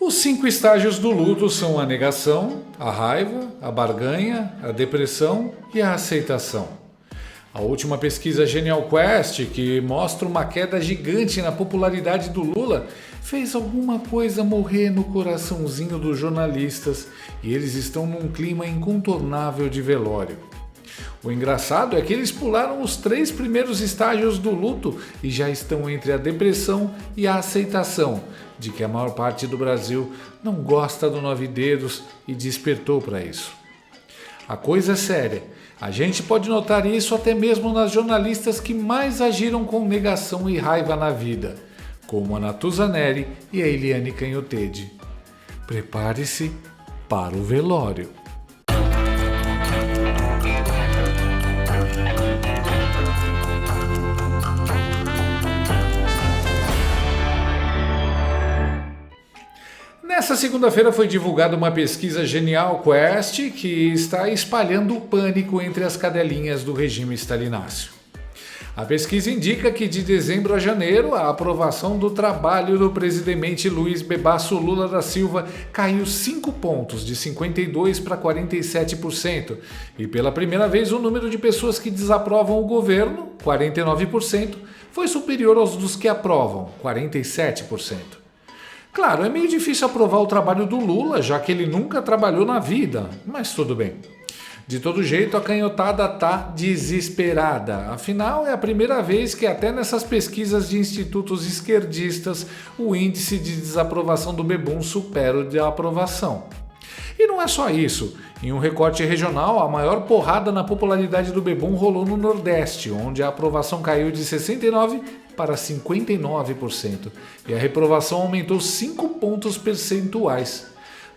Os 5 estágios do luto são a negação, a raiva, a barganha, a depressão e a aceitação. A última pesquisa Genial Quest, que mostra uma queda gigante na popularidade do Lula, fez alguma coisa morrer no coraçãozinho dos jornalistas e eles estão num clima incontornável de velório. O engraçado é que eles pularam os 3 primeiros estágios do luto e já estão entre a depressão e a aceitação de que a maior parte do Brasil não gosta do 9 dedos e despertou para isso. A coisa é séria. A gente pode notar isso até mesmo nas jornalistas que mais agiram com negação e raiva na vida, como a Natuza Neri e a Eliane Canhotede. Prepare-se para o velório. Nessa segunda-feira foi divulgada uma pesquisa Genial Quest que está espalhando o pânico entre as cadelinhas do regime stalináceo. A pesquisa indica que de dezembro a janeiro a aprovação do trabalho do presidente Luiz Bebasso Lula da Silva caiu 5 pontos, de 52% para 47%, e pela primeira vez o número de pessoas que desaprovam o governo, 49%, foi superior aos dos que aprovam, 47%. Claro, é meio difícil aprovar o trabalho do Lula, já que ele nunca trabalhou na vida, mas tudo bem. De todo jeito, a canhotada tá desesperada. Afinal, é a primeira vez que até nessas pesquisas de institutos esquerdistas, o índice de desaprovação do Bebum supera o de aprovação. E não é só isso. Em um recorte regional, a maior porrada na popularidade do Bebum rolou no Nordeste, onde a aprovação caiu de 69% para 59%, e a reprovação aumentou 5 pontos percentuais.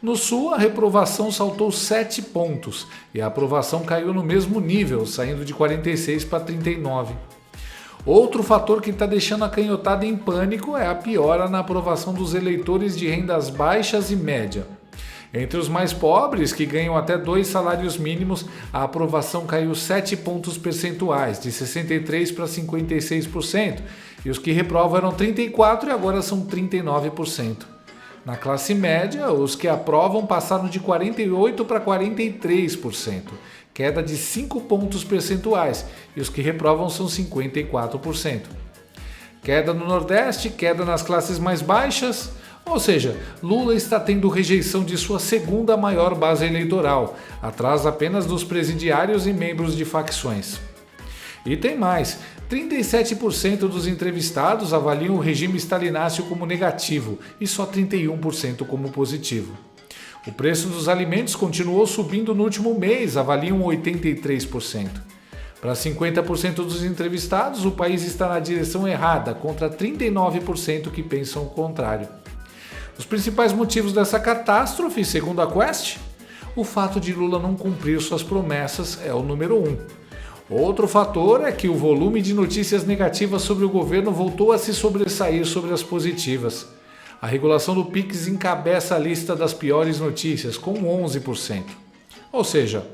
No Sul, a reprovação saltou 7 pontos, e a aprovação caiu no mesmo nível, saindo de 46% para 39%. Outro fator que está deixando a canhotada em pânico é a piora na aprovação dos eleitores de rendas baixas e média. Entre os mais pobres, que ganham até 2 salários mínimos, a aprovação caiu 7 pontos percentuais, de 63% para 56%, e os que reprovam eram 34% e agora são 39%. Na classe média, os que aprovam passaram de 48% para 43%, queda de 5 pontos percentuais, e os que reprovam são 54%. Queda no Nordeste, queda nas classes mais baixas. Ou seja, Lula está tendo rejeição de sua segunda maior base eleitoral, atrás apenas dos presidiários e membros de facções. E tem mais, 37% dos entrevistados avaliam o regime stalináceo como negativo e só 31% como positivo. O preço dos alimentos continuou subindo no último mês, avaliam 83%. Para 50% dos entrevistados, o país está na direção errada, contra 39% que pensam o contrário. Os principais motivos dessa catástrofe, segundo a Quest, o fato de Lula não cumprir suas promessas é o número 1. Outro fator é que o volume de notícias negativas sobre o governo voltou a se sobressair sobre as positivas. A regulação do Pix encabeça a lista das piores notícias, com 11%. Ou seja,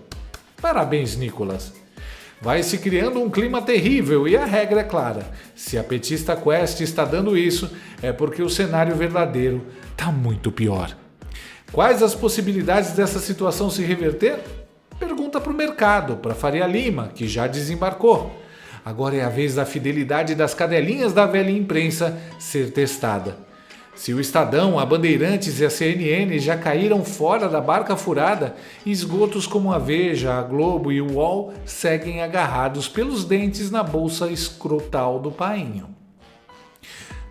parabéns, Nicolas. Vai se criando um clima terrível e a regra é clara. Se a petista Quest está dando isso, é porque o cenário verdadeiro está muito pior. Quais as possibilidades dessa situação se reverter? Pergunta para o mercado, para Faria Lima, que já desembarcou. Agora é a vez da fidelidade das cadelinhas da velha imprensa ser testada. Se o Estadão, a Bandeirantes e a CNN já caíram fora da barca furada, esgotos como a Veja, a Globo e o UOL seguem agarrados pelos dentes na bolsa escrotal do painho.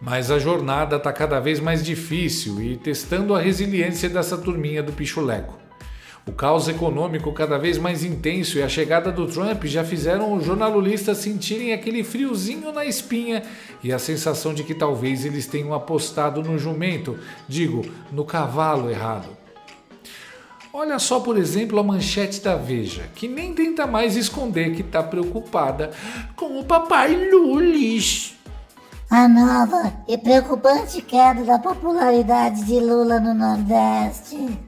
Mas a jornada está cada vez mais difícil e testando a resiliência dessa turminha do pichuleco. O caos econômico cada vez mais intenso e a chegada do Trump já fizeram os jornalistas sentirem aquele friozinho na espinha e a sensação de que talvez eles tenham apostado no jumento, no cavalo errado. Olha só, por exemplo, a manchete da Veja, que nem tenta mais esconder que está preocupada com o papai Lulis. A nova e preocupante queda da popularidade de Lula no Nordeste.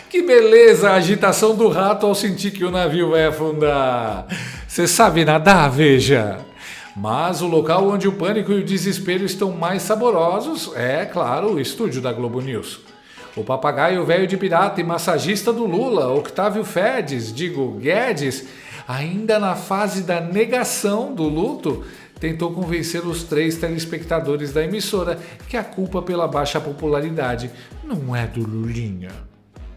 Que beleza a agitação do rato ao sentir que o navio vai afundar. Você sabe nadar, Veja? Mas o local onde o pânico e o desespero estão mais saborosos é, claro, o estúdio da Globo News. O papagaio velho de pirata e massagista do Lula, Octávio Guedes, ainda na fase da negação do luto, tentou convencer os 3 telespectadores da emissora que a culpa pela baixa popularidade não é do Lulinha.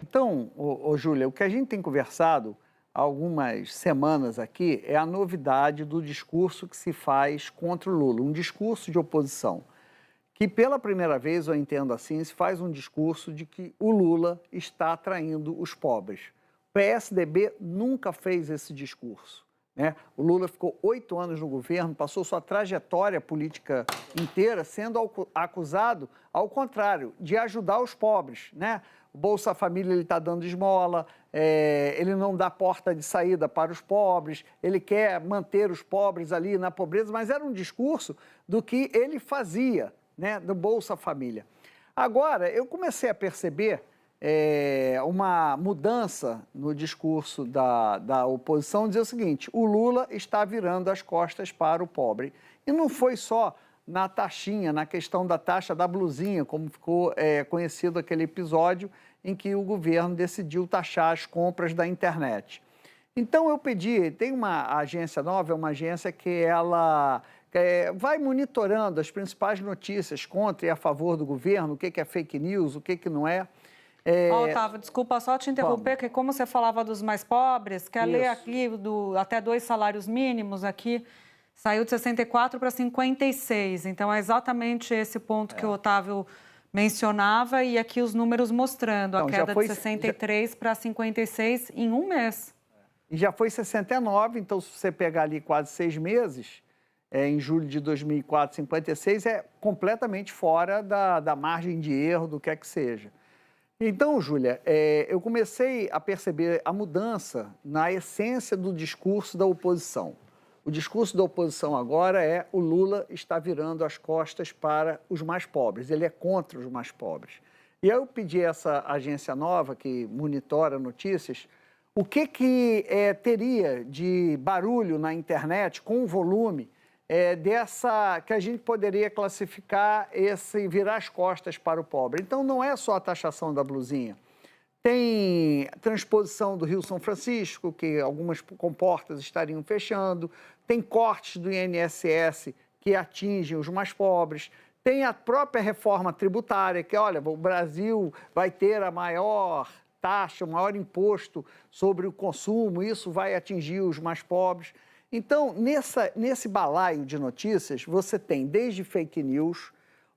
Então, Júlia, o que a gente tem conversado há algumas semanas aqui é a novidade do discurso que se faz contra o Lula, um discurso de oposição, que pela primeira vez, eu entendo assim, se faz um discurso de que o Lula está traindo os pobres. O PSDB nunca fez esse discurso, né? O Lula ficou 8 anos no governo, passou sua trajetória política inteira sendo acusado, ao contrário, de ajudar os pobres, né? O Bolsa Família ele está dando esmola, ele não dá porta de saída para os pobres, ele quer manter os pobres ali na pobreza, mas era um discurso do que ele fazia, né, do Bolsa Família. Agora, eu comecei a perceber uma mudança no discurso da oposição, dizer o seguinte: o Lula está virando as costas para o pobre. E não foi só na taxinha, na questão da taxa da blusinha, como ficou conhecido aquele episódio em que o governo decidiu taxar as compras da internet. Então eu pedi, tem uma agência nova, é uma agência que ela vai monitorando as principais notícias contra e a favor do governo, o que é fake news, o que não é. Otávio, desculpa só te interromper, porque como você falava dos mais pobres, quer ler aqui até 2 salários mínimos aqui, saiu de 64 para 56. Então é exatamente esse ponto que o Otávio mencionava e aqui os números mostrando a queda de 63 para 56 em um mês. E já foi 69, então se você pegar ali quase 6 meses, em julho de 2004, 56, é completamente fora da margem de erro, do que é que seja. Então, Júlia, eu comecei a perceber a mudança na essência do discurso da oposição. O discurso da oposição agora é: o Lula está virando as costas para os mais pobres, ele é contra os mais pobres. E aí eu pedi a essa agência nova que monitora notícias, o que teria de barulho na internet com o volume dessa que a gente poderia classificar esse virar as costas para o pobre. Então, não é só a taxação da blusinha. Tem transposição do Rio São Francisco, que algumas comportas estariam fechando, tem cortes do INSS que atingem os mais pobres, tem a própria reforma tributária, que, olha, o Brasil vai ter a maior taxa, o maior imposto sobre o consumo, isso vai atingir os mais pobres. Então, nesse balaio de notícias, você tem desde fake news,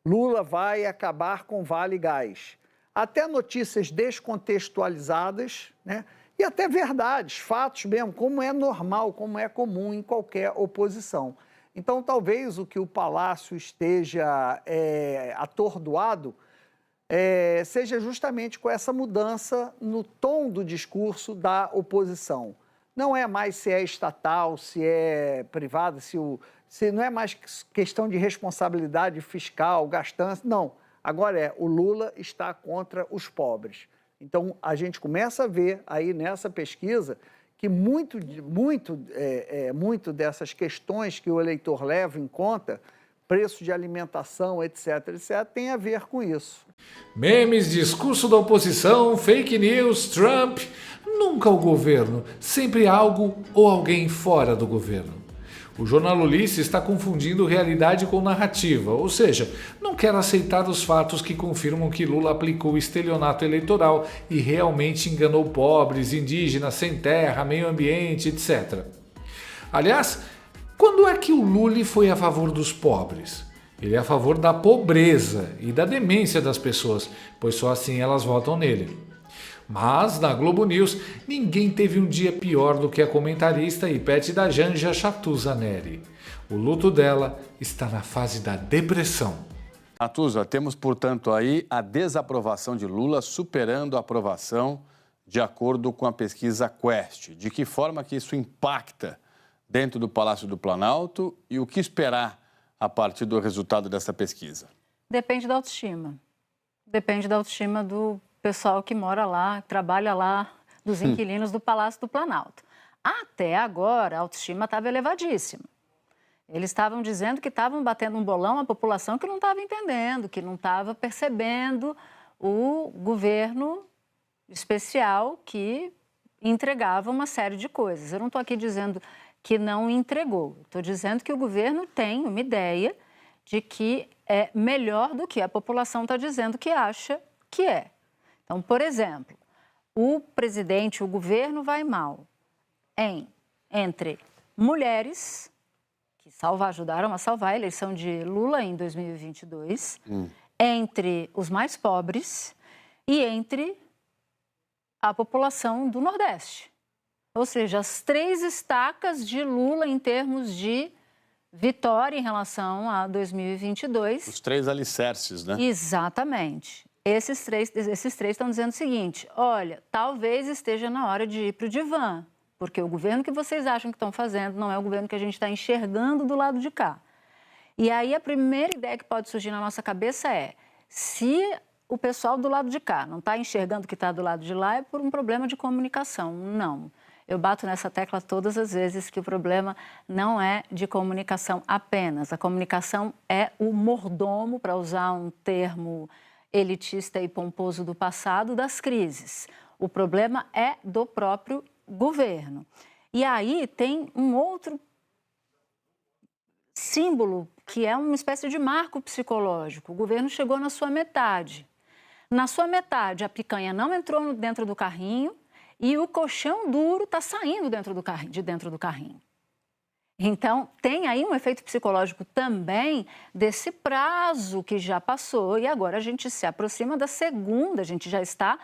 Lula vai acabar com Vale Gás, até notícias descontextualizadas, né? E até verdades, fatos mesmo, como é normal, como é comum em qualquer oposição. Então, talvez o que o Palácio esteja atordoado seja justamente com essa mudança no tom do discurso da oposição. Não é mais se é estatal, se é privada, se não é mais questão de responsabilidade fiscal, gastança, não. Agora o Lula está contra os pobres. Então, a gente começa a ver aí nessa pesquisa que muito dessas questões que o eleitor leva em conta, preço de alimentação, etc., tem a ver com isso. Memes, discurso da oposição, fake news, Trump. Nunca o governo, sempre algo ou alguém fora do governo. O jornal Ulisses está confundindo realidade com narrativa, ou seja, não quer aceitar os fatos que confirmam que Lula aplicou estelionato eleitoral e realmente enganou pobres, indígenas, sem terra, meio ambiente, etc. Aliás, quando é que o Lula foi a favor dos pobres? Ele é a favor da pobreza e da demência das pessoas, pois só assim elas votam nele. Mas, na Globo News, ninguém teve um dia pior do que a comentarista e pet da Janja Chatuza Neri. O luto dela está na fase da depressão. Chatuza, temos, portanto, aí a desaprovação de Lula superando a aprovação de acordo com a pesquisa Quest. De que forma que isso impacta dentro do Palácio do Planalto e o que esperar a partir do resultado dessa pesquisa? Depende da autoestima. Depende da autoestima do pessoal que mora lá, trabalha lá, dos inquilinos do Palácio do Planalto. Até agora, a autoestima estava elevadíssima. Eles estavam dizendo que estavam batendo um bolão à população que não estava entendendo, que não estava percebendo o governo especial que entregava uma série de coisas. Eu não estou aqui dizendo que não entregou, estou dizendo que o governo tem uma ideia de que é melhor do que a população está dizendo que acha que é. Então, por exemplo, o presidente, o governo vai mal entre mulheres, que ajudaram a salvar a eleição de Lula em 2022, entre os mais pobres e entre a população do Nordeste. Ou seja, as 3 estacas de Lula em termos de vitória em relação a 2022. Os 3 alicerces, né? Exatamente. Esses três estão dizendo o seguinte: olha, talvez esteja na hora de ir para o divã, porque o governo que vocês acham que estão fazendo não é o governo que a gente está enxergando do lado de cá. E aí a primeira ideia que pode surgir na nossa cabeça é: se o pessoal do lado de cá não está enxergando o que está do lado de lá, é por um problema de comunicação. Não. Eu bato nessa tecla todas as vezes que o problema não é de comunicação apenas. A comunicação é o mordomo, para usar um termo elitista e pomposo do passado, das crises. O problema é do próprio governo. E aí tem um outro símbolo, que é uma espécie de marco psicológico. O governo chegou na sua metade. Na sua metade, a picanha não entrou dentro do carrinho e o colchão duro está saindo de dentro do carrinho. Então, tem aí um efeito psicológico também desse prazo que já passou e agora a gente se aproxima da segunda, a gente já está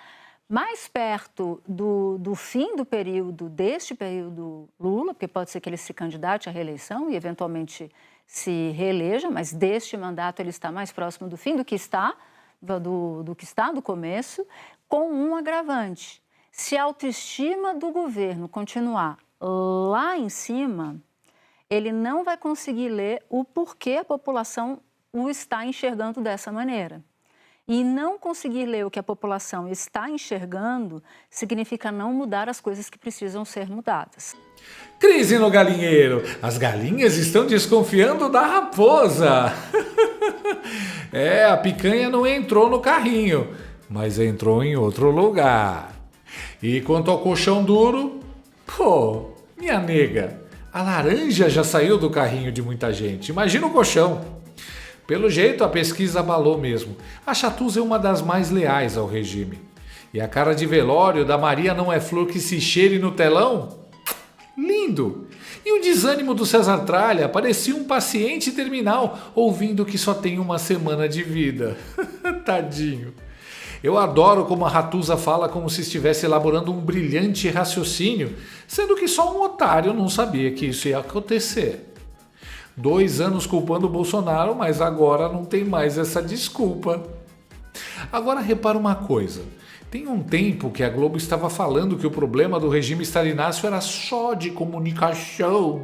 mais perto do fim do período, deste período Lula, porque pode ser que ele se candidate à reeleição e eventualmente se reeleja, mas deste mandato ele está mais próximo do fim do que está do começo, com um agravante. Se a autoestima do governo continuar lá em cima, ele não vai conseguir ler o porquê a população o está enxergando dessa maneira. E não conseguir ler o que a população está enxergando significa não mudar as coisas que precisam ser mudadas. Crise no galinheiro. As galinhas estão desconfiando da raposa. A picanha não entrou no carrinho, mas entrou em outro lugar. E quanto ao colchão duro, minha nega, a laranja já saiu do carrinho de muita gente. Imagina o colchão. Pelo jeito, a pesquisa abalou mesmo. A Chatuza é uma das mais leais ao regime. E a cara de velório da Maria não é flor que se cheire no telão? Lindo! E o desânimo do César Tralha parecia um paciente terminal ouvindo que só tem uma semana de vida. Tadinho. Eu adoro como a Ratuza fala como se estivesse elaborando um brilhante raciocínio, sendo que só um otário não sabia que isso ia acontecer. 2 anos culpando o Bolsonaro, mas agora não tem mais essa desculpa. Agora repara uma coisa. Tem um tempo que a Globo estava falando que o problema do regime stalinácio era só de comunicação.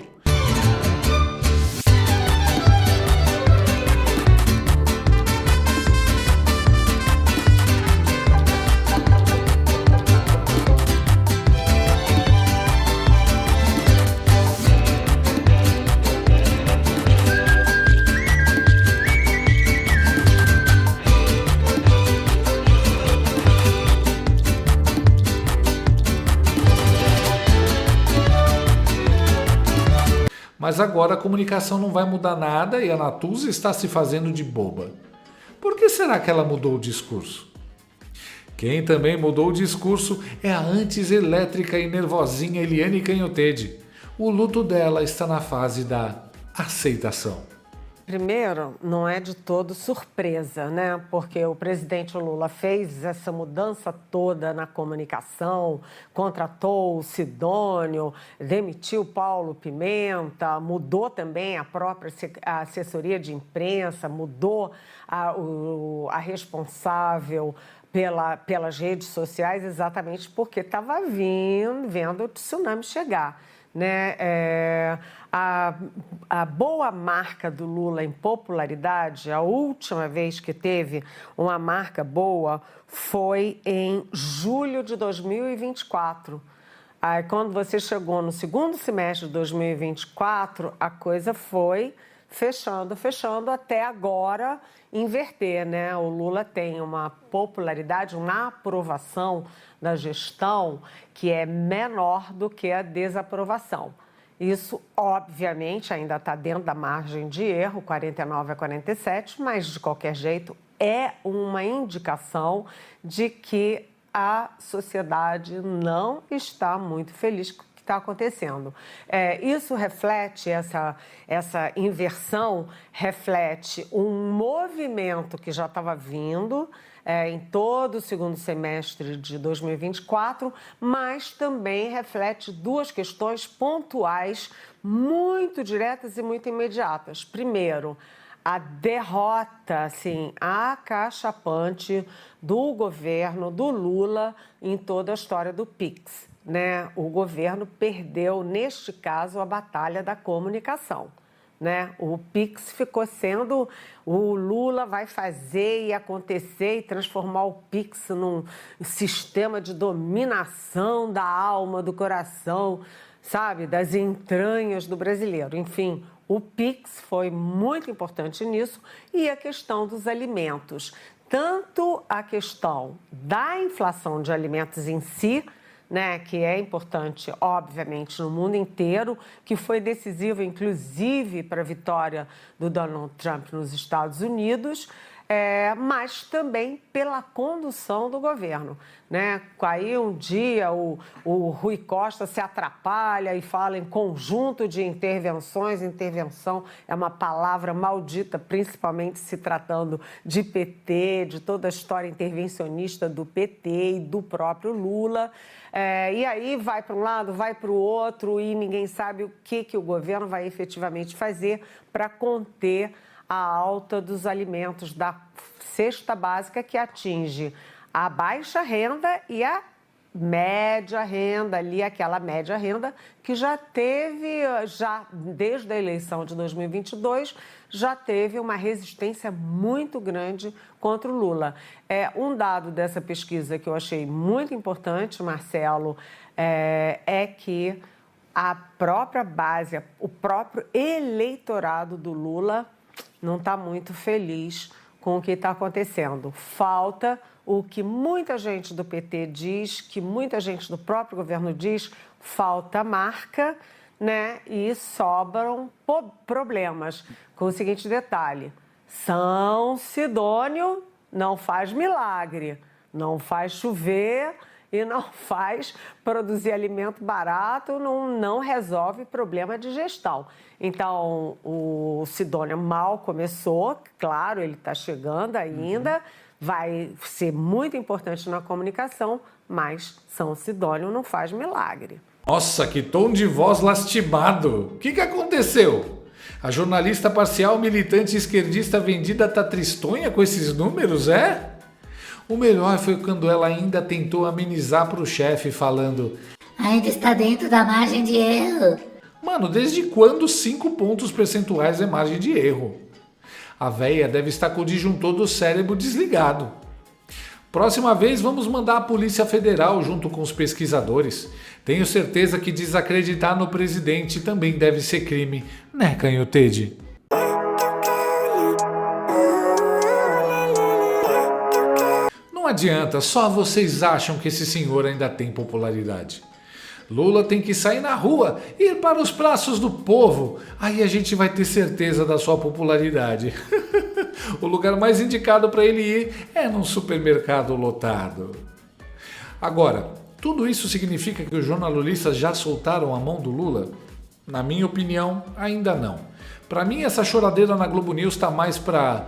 Mas agora a comunicação não vai mudar nada e a Natuza está se fazendo de boba. Por que será que ela mudou o discurso? Quem também mudou o discurso é a antes elétrica e nervosinha Eliane Canhottede. O luto dela está na fase da aceitação. Primeiro, não é de todo surpresa, né? Porque o presidente Lula fez essa mudança toda na comunicação, contratou o Sidônio, demitiu Paulo Pimenta, mudou também a própria assessoria de imprensa, mudou a responsável pelas redes sociais, exatamente porque estava vendo o tsunami chegar. Né? A boa marca do Lula em popularidade, a última vez que teve uma marca boa foi em julho de 2024. Aí, quando você chegou no segundo semestre de 2024, a coisa foi fechando, até agora inverter, né? O Lula tem uma popularidade, uma aprovação da gestão que é menor do que a desaprovação. Isso, obviamente, ainda está dentro da margem de erro, 49 a 47, mas, de qualquer jeito, é uma indicação de que a sociedade não está muito feliz com o que está acontecendo. Isso reflete, essa inversão reflete um movimento que já estava vindo em todo o segundo semestre de 2024, mas também reflete duas questões pontuais muito diretas e muito imediatas. Primeiro, a derrota, assim, acachapante do governo do Lula em toda a história do PIX, né? O governo perdeu, neste caso, a batalha da comunicação, né? O PIX ficou sendo, o Lula vai fazer e acontecer e transformar o PIX num sistema de dominação da alma, do coração, sabe, das entranhas do brasileiro. Enfim, o PIX foi muito importante nisso e a questão dos alimentos. Tanto a questão da inflação de alimentos em si, né, que é importante, obviamente, no mundo inteiro, que foi decisiva, inclusive, para a vitória do Donald Trump nos Estados Unidos, mas também pela condução do governo, né? Aí um dia o Rui Costa se atrapalha e fala em conjunto de intervenções. Intervenção é uma palavra maldita, principalmente se tratando de PT, de toda a história intervencionista do PT e do próprio Lula. E aí vai para um lado, vai para o outro e ninguém sabe o que o governo vai efetivamente fazer para conter a alta dos alimentos da cesta básica, que atinge a baixa renda e a média renda, ali aquela média renda que já desde a eleição de 2022, já teve uma resistência muito grande contra o Lula. Um dado dessa pesquisa que eu achei muito importante, Marcelo, é que a própria base, o próprio eleitorado do Lula não está muito feliz com o que está acontecendo. Falta o que muita gente do PT diz, que muita gente do próprio governo diz, falta marca, né? E sobram problemas. Com o seguinte detalhe: São Sidônio não faz milagre, não faz chover e não faz produzir alimento barato, não resolve problema de gestão. Então, o Sidônio mal começou, claro, ele está chegando ainda, vai ser muito importante na comunicação, mas São Sidônio não faz milagre. Nossa, que tom de voz lastimado! O que aconteceu? A jornalista parcial militante esquerdista vendida tá tristonha com esses números, é? O melhor foi quando ela ainda tentou amenizar pro chefe falando: ainda está dentro da margem de erro. Mano, desde quando 5 pontos percentuais é margem de erro? A véia deve estar com o disjuntor do cérebro desligado. Próxima vez vamos mandar a Polícia Federal junto com os pesquisadores. Tenho certeza que desacreditar no presidente também deve ser crime, né, Canhotede? Não adianta, só vocês acham que esse senhor ainda tem popularidade. Lula tem que sair na rua, ir para os braços do povo. Aí a gente vai ter certeza da sua popularidade. O lugar mais indicado para ele ir é num supermercado lotado. Agora, tudo isso significa que os jornalistas já soltaram a mão do Lula? Na minha opinião, ainda não. Para mim, essa choradeira na Globo News tá mais pra...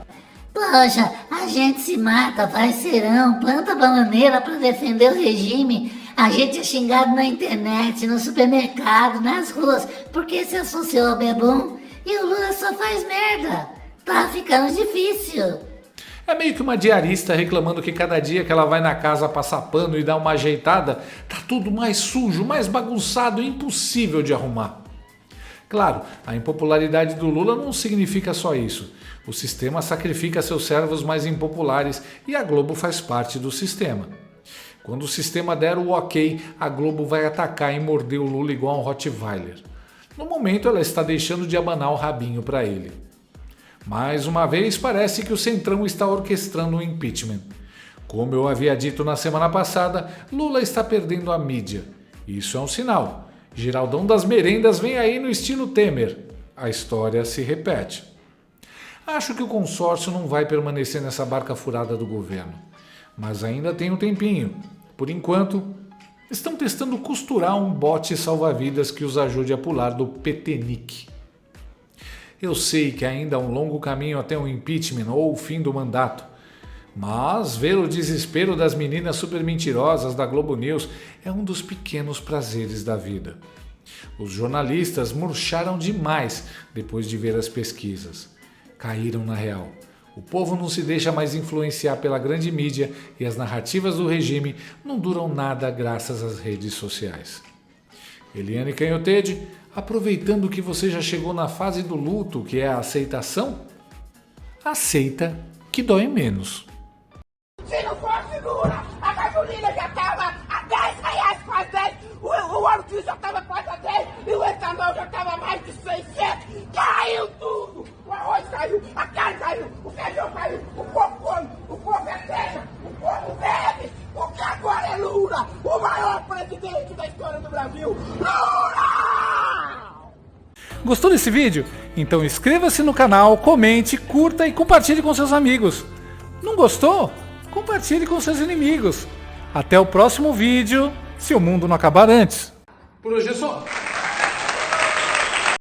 Poxa, a gente se mata, faz serão, planta bananeira para defender o regime. A gente é xingado na internet, no supermercado, nas ruas, porque se associou ao bebum e o Lula só faz merda. Tá ficando difícil. É meio que uma diarista reclamando que cada dia que ela vai na casa passar pano e dar uma ajeitada, tá tudo mais sujo, mais bagunçado, impossível de arrumar. Claro, a impopularidade do Lula não significa só isso. O sistema sacrifica seus servos mais impopulares e a Globo faz parte do sistema. Quando o sistema der o ok, a Globo vai atacar e morder o Lula igual um Rottweiler. No momento, ela está deixando de abanar o rabinho para ele. Mais uma vez, parece que o Centrão está orquestrando o impeachment. Como eu havia dito na semana passada, Lula está perdendo a mídia. Isso é um sinal. Geraldão das merendas vem aí no estilo Temer. A história se repete. Acho que o consórcio não vai permanecer nessa barca furada do governo. Mas ainda tem um tempinho. Por enquanto, estão testando costurar um bote salva-vidas que os ajude a pular do Petenic. Eu sei que ainda há um longo caminho até o impeachment ou o fim do mandato, mas ver o desespero das meninas super mentirosas da Globo News é um dos pequenos prazeres da vida. Os jornalistas murcharam demais depois de ver as pesquisas. Caíram na real. O povo não se deixa mais influenciar pela grande mídia e as narrativas do regime não duram nada graças às redes sociais. Eliane Canhotede, aproveitando que você já chegou na fase do luto, que é a aceitação, aceita que dói menos. Se não fosse Lula, a gasolina já estava a R$10 quase 10, o óleo diesel já estava quase a 10 e o etanol já estava mais de 600. Caiu tudo! O arroz caiu, a carne caiu, o feijão caiu, o povo come, o povo é terra, o povo bebe, porque agora é Lula, o maior presidente da história do Brasil. Lula! Gostou desse vídeo? Então inscreva-se no canal, comente, curta e compartilhe com seus amigos. Não gostou? Compartilhe com seus inimigos. Até o próximo vídeo, se o mundo não acabar antes. Por hoje é só.